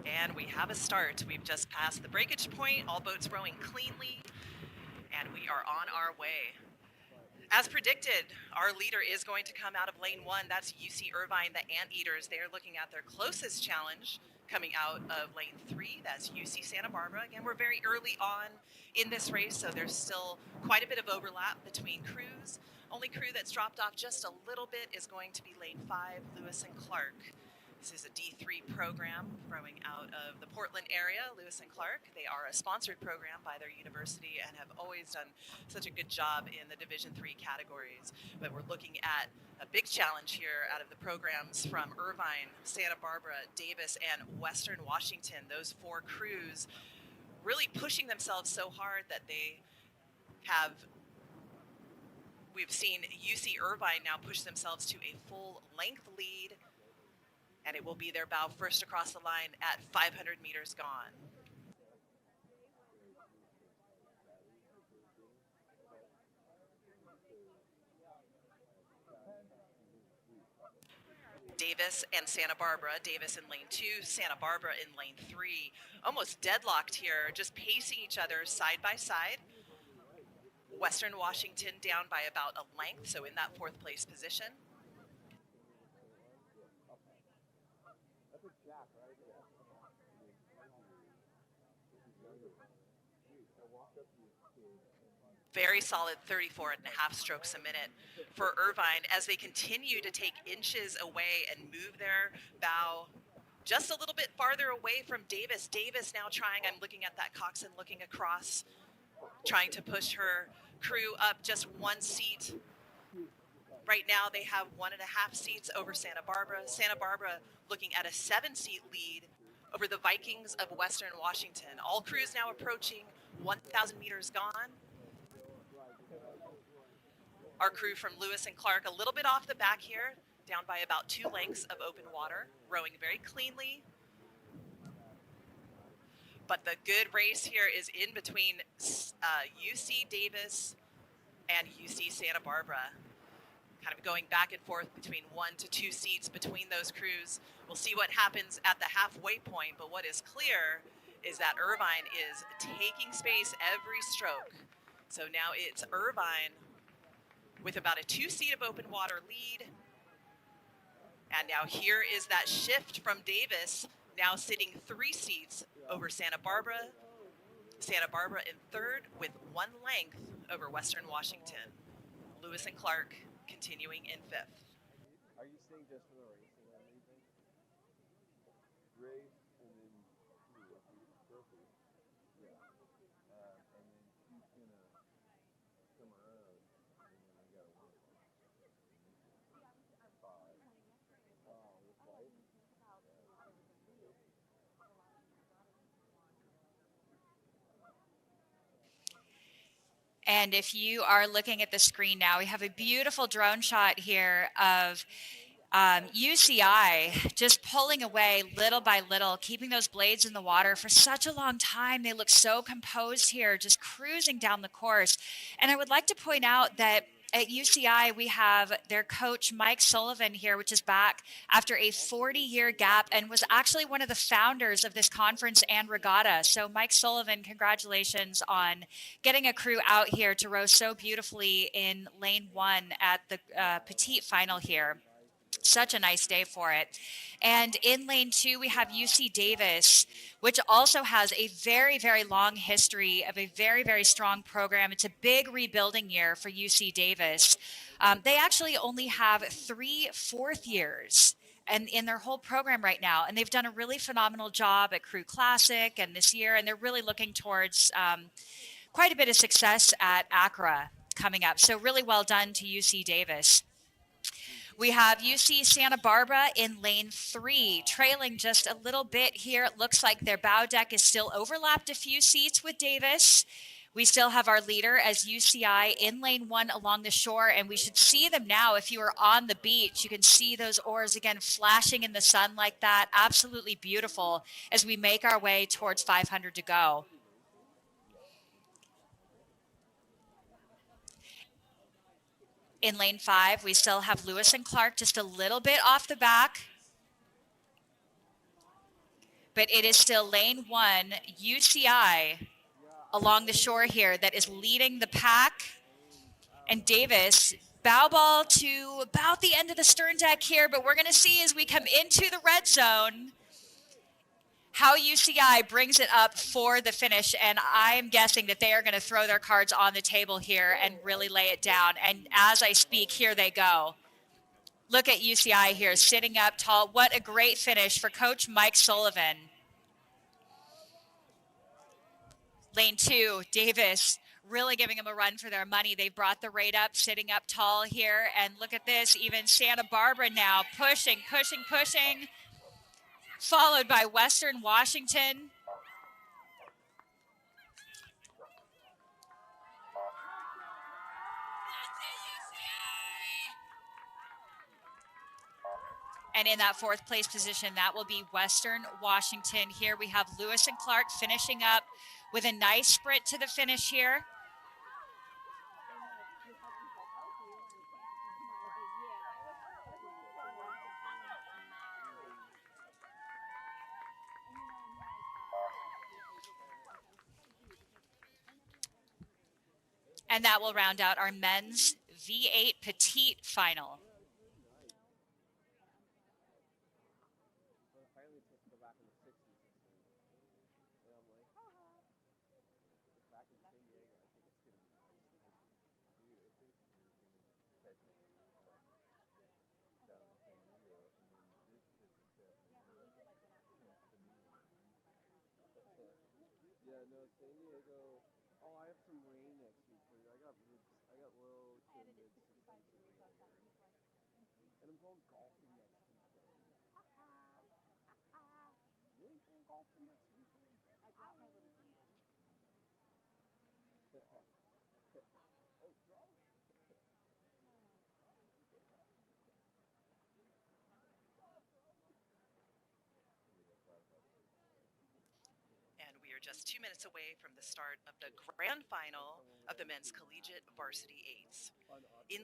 And we have a start. We've just passed the breakage point, all boats rowing cleanly, and we are on our way. As predicted, our leader is going to come out of lane 1. That's UC Irvine, the Anteaters. They're looking at their closest challenge coming out of lane 3. That's UC Santa Barbara. Again, we're very early on in this race, so there's still quite a bit of overlap between crews. Only crew that's dropped off just a little bit is going to be lane 5, Lewis and Clark. This is a D3 program rowing out of the Portland area, Lewis and Clark. They are a sponsored program by their university and have always done such a good job in the Division III categories. But we're looking at a big challenge here out of the programs from Irvine, Santa Barbara, Davis, and Western Washington. Those 4 crews really pushing themselves so hard that we've seen UC Irvine now push themselves to a full length lead, and it will be their bow first across the line at 500 meters gone. Davis and Santa Barbara, Davis in lane 2, Santa Barbara in lane 3, almost deadlocked here, just pacing each other side by side. Western Washington down by about a length, so in that 4th place position. Very solid 34.5 strokes a minute for Irvine as they continue to take inches away and move their bow just a little bit farther away from Davis. Davis now trying, I'm looking at that coxswain looking across, trying to push her crew up just 1 seat. Right now they have 1.5 seats over Santa Barbara. Santa Barbara looking at a 7-seat lead over the Vikings of Western Washington. All crews now approaching 1,000 meters gone. Our crew from Lewis and Clark a little bit off the back here, down by about 2 lengths of open water, rowing very cleanly. But the good race here is in between UC Davis and UC Santa Barbara. Kind of going back and forth between 1 to 2 seats between those crews. We'll see what happens at the halfway point, but what is clear is that Irvine is taking space every stroke. So now it's Irvine with about a 2 seat of open water lead. And now here is that shift from Davis, now sitting 3 seats over Santa Barbara. Santa Barbara in 3rd with 1 length over Western Washington. Lewis and Clark continuing in 5th. Are you staying just for the racing or anything? Race and then trophy. Yeah. And then she's gonna come around and then we gotta win. 5. With light? And if you are looking at the screen now, we have a beautiful drone shot here of UCI just pulling away little by little, keeping those blades in the water for such a long time. They look so composed here, just cruising down the course. And I would like to point out that at UCI, we have their coach, Mike Sullivan, here, which is back after a 40-year gap and was actually one of the founders of this conference and regatta. So, Mike Sullivan, congratulations on getting a crew out here to row so beautifully in lane 1 at the Petite final here. Such a nice day for it. And in lane 2, we have UC Davis, which also has a very, very long history of a very, very strong program. It's a big rebuilding year for UC Davis. They actually only have 3 4th years and in their whole program right now. And they've done a really phenomenal job at Crew Classic and this year. And they're really looking towards quite a bit of success at Accra coming up. So really well done to UC Davis. We have UC Santa Barbara in lane 3, trailing just a little bit here. It looks like their bow deck is still overlapped a few seats with Davis. We still have our leader as UCI in lane 1 along the shore, and we should see them now. If you are on the beach, you can see those oars again flashing in the sun like that. Absolutely beautiful as we make our way towards 500 to go. In lane 5, we still have Lewis and Clark just a little bit off the back. But it is still lane 1, UCI along the shore here that is leading the pack. And Davis, bow ball to about the end of the stern deck here, but we're going to see as we come into the red zone how UCI brings it up for the finish. And I am guessing that they are going to throw their cards on the table here and really lay it down. And as I speak, here they go. Look at UCI here sitting up tall. What a great finish for Coach Mike Sullivan. Lane 2, Davis really giving them a run for their money. They've brought the rate up, sitting up tall here. And look at this, even Santa Barbara now pushing, followed by Western Washington. And in that 4th place position, that will be Western Washington. Here we have Lewis and Clark finishing up with a nice sprint to the finish here. And that will round out our men's V8 Petite final. Yeah, no, San Diego. Oh, I have some rain next week for you. I got low to mid 60s. And I'm going golfing next weekend. You ain't going golfing next weekend? And we are just 2 minutes away from the start of the grand final of the men's collegiate varsity eights. In